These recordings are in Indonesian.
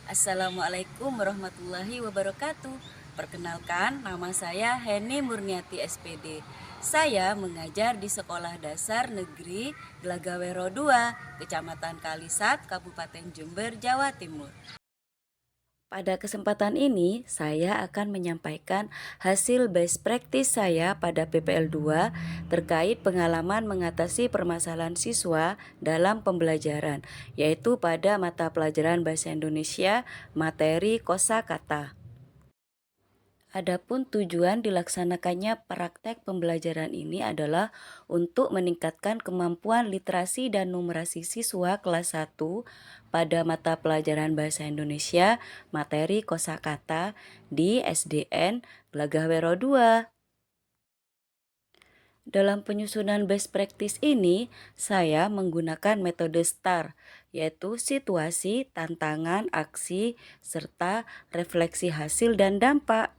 Assalamualaikum warahmatullahi wabarakatuh. Perkenalkan, nama saya Heni Murniati SPD. Saya mengajar di Sekolah Dasar Negeri Glagawero 2, Kecamatan Kalisat, Kabupaten Jember, Jawa Timur. Pada kesempatan ini, saya akan menyampaikan hasil best practice saya pada PPL 2 terkait pengalaman mengatasi permasalahan siswa dalam pembelajaran, yaitu pada mata pelajaran Bahasa Indonesia, materi kosakata. Adapun tujuan dilaksanakannya praktek pembelajaran ini adalah untuk meningkatkan kemampuan literasi dan numerasi siswa kelas 1 pada mata pelajaran Bahasa Indonesia materi kosakata di SDN Glagahwero 2. Dalam penyusunan best practice ini, saya menggunakan metode STAR, yaitu situasi, tantangan, aksi, serta refleksi hasil dan dampak.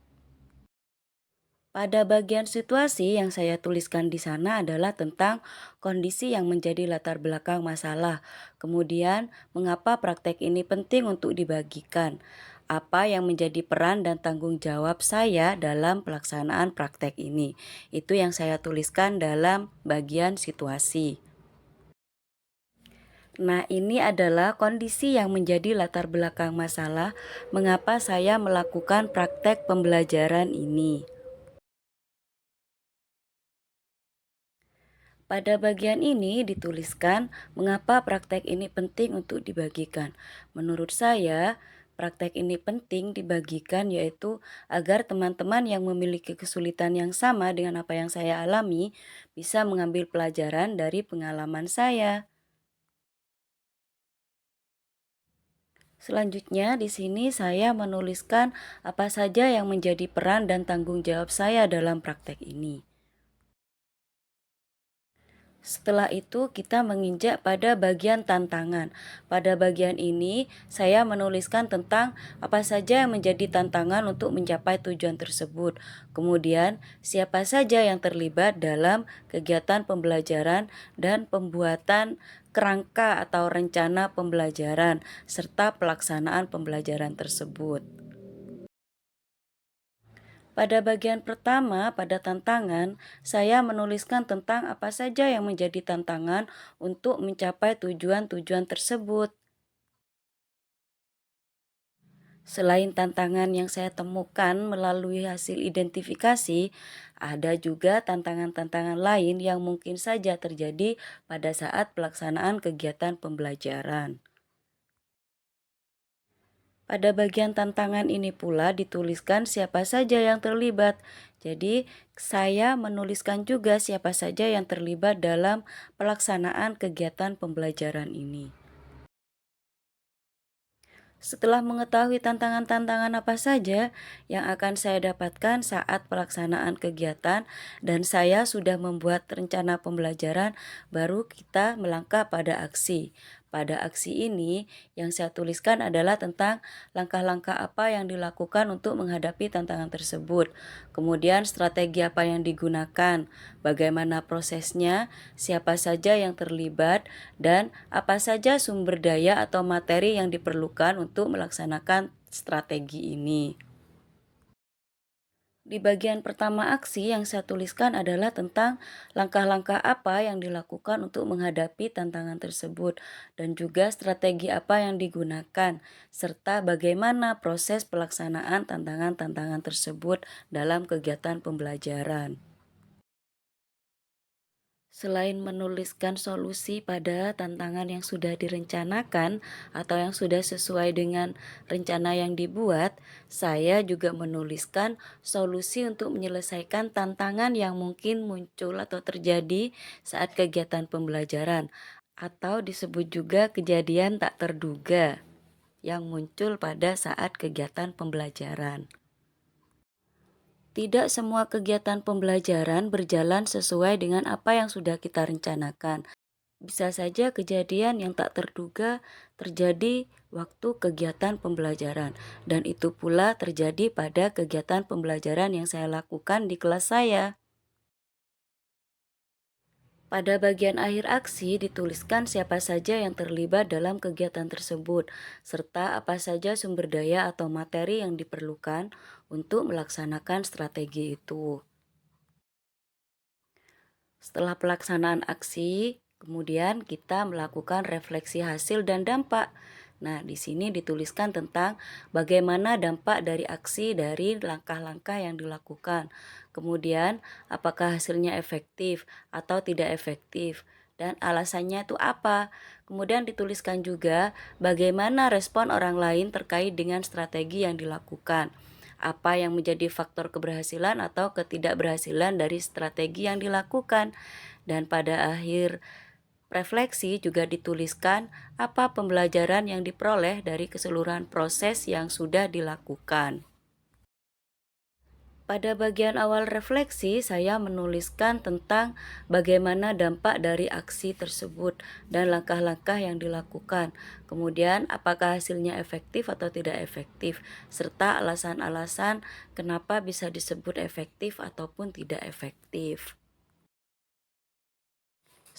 Pada bagian situasi yang saya tuliskan di sana adalah tentang kondisi yang menjadi latar belakang masalah. Kemudian, mengapa praktek ini penting untuk dibagikan? Apa yang menjadi peran dan tanggung jawab saya dalam pelaksanaan praktek ini? Itu yang saya tuliskan dalam bagian situasi. Nah, ini adalah kondisi yang menjadi latar belakang masalah mengapa saya melakukan praktek pembelajaran ini. Pada bagian ini dituliskan mengapa praktek ini penting untuk dibagikan. Menurut saya, praktek ini penting dibagikan yaitu agar teman-teman yang memiliki kesulitan yang sama dengan apa yang saya alami bisa mengambil pelajaran dari pengalaman saya. Selanjutnya di sini saya menuliskan apa saja yang menjadi peran dan tanggung jawab saya dalam praktek ini. Setelah itu kita menginjak pada bagian tantangan. Pada bagian ini saya menuliskan tentang apa saja yang menjadi tantangan untuk mencapai tujuan tersebut. Kemudian siapa saja yang terlibat dalam kegiatan pembelajaran dan pembuatan kerangka atau rencana pembelajaran serta pelaksanaan pembelajaran tersebut. Pada bagian pertama, pada tantangan, saya menuliskan tentang apa saja yang menjadi tantangan untuk mencapai tujuan-tujuan tersebut. Selain tantangan yang saya temukan melalui hasil identifikasi, ada juga tantangan-tantangan lain yang mungkin saja terjadi pada saat pelaksanaan kegiatan pembelajaran. Pada bagian tantangan ini pula dituliskan siapa saja yang terlibat. Jadi, saya menuliskan juga siapa saja yang terlibat dalam pelaksanaan kegiatan pembelajaran ini. Setelah mengetahui tantangan-tantangan apa saja yang akan saya dapatkan saat pelaksanaan kegiatan dan saya sudah membuat rencana pembelajaran, baru kita melangkah pada aksi. Pada aksi ini yang saya tuliskan adalah tentang langkah-langkah apa yang dilakukan untuk menghadapi tantangan tersebut. Kemudian strategi apa yang digunakan, bagaimana prosesnya, siapa saja yang terlibat, dan apa saja sumber daya atau materi yang diperlukan untuk melaksanakan strategi ini. Di bagian pertama aksi yang saya tuliskan adalah tentang langkah-langkah apa yang dilakukan untuk menghadapi tantangan tersebut dan juga strategi apa yang digunakan serta bagaimana proses pelaksanaan tantangan-tantangan tersebut dalam kegiatan pembelajaran. Selain menuliskan solusi pada tantangan yang sudah direncanakan atau yang sudah sesuai dengan rencana yang dibuat, saya juga menuliskan solusi untuk menyelesaikan tantangan yang mungkin muncul atau terjadi saat kegiatan pembelajaran, atau disebut juga kejadian tak terduga yang muncul pada saat kegiatan pembelajaran. Tidak semua kegiatan pembelajaran berjalan sesuai dengan apa yang sudah kita rencanakan. Bisa saja kejadian yang tak terduga terjadi waktu kegiatan pembelajaran, dan itu pula terjadi pada kegiatan pembelajaran yang saya lakukan di kelas saya. Pada bagian akhir aksi dituliskan siapa saja yang terlibat dalam kegiatan tersebut, serta apa saja sumber daya atau materi yang diperlukan untuk melaksanakan strategi itu. Setelah pelaksanaan aksi, kemudian kita melakukan refleksi hasil dan dampak. Nah, di sini dituliskan tentang bagaimana dampak dari aksi dari langkah-langkah yang dilakukan. Kemudian, apakah hasilnya efektif atau tidak efektif dan alasannya itu apa. Kemudian dituliskan juga bagaimana respon orang lain terkait dengan strategi yang dilakukan. Apa yang menjadi faktor keberhasilan atau ketidakberhasilan dari strategi yang dilakukan. Dan pada akhir refleksi juga dituliskan apa pembelajaran yang diperoleh dari keseluruhan proses yang sudah dilakukan. Pada bagian awal refleksi, saya menuliskan tentang bagaimana dampak dari aksi tersebut dan langkah-langkah yang dilakukan. Kemudian, apakah hasilnya efektif atau tidak efektif, serta alasan-alasan kenapa bisa disebut efektif ataupun tidak efektif.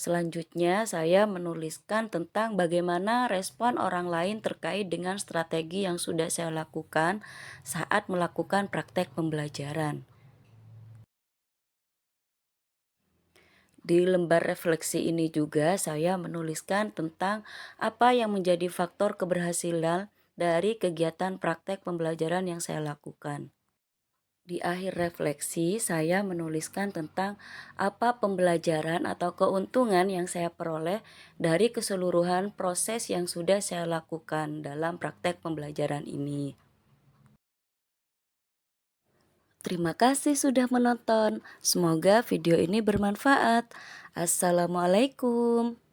Selanjutnya, saya menuliskan tentang bagaimana respon orang lain terkait dengan strategi yang sudah saya lakukan saat melakukan praktek pembelajaran. Di lembar refleksi ini juga saya menuliskan tentang apa yang menjadi faktor keberhasilan dari kegiatan praktek pembelajaran yang saya lakukan. Di akhir refleksi, saya menuliskan tentang apa pembelajaran atau keuntungan yang saya peroleh dari keseluruhan proses yang sudah saya lakukan dalam praktek pembelajaran ini. Terima kasih sudah menonton. Semoga video ini bermanfaat. Assalamualaikum.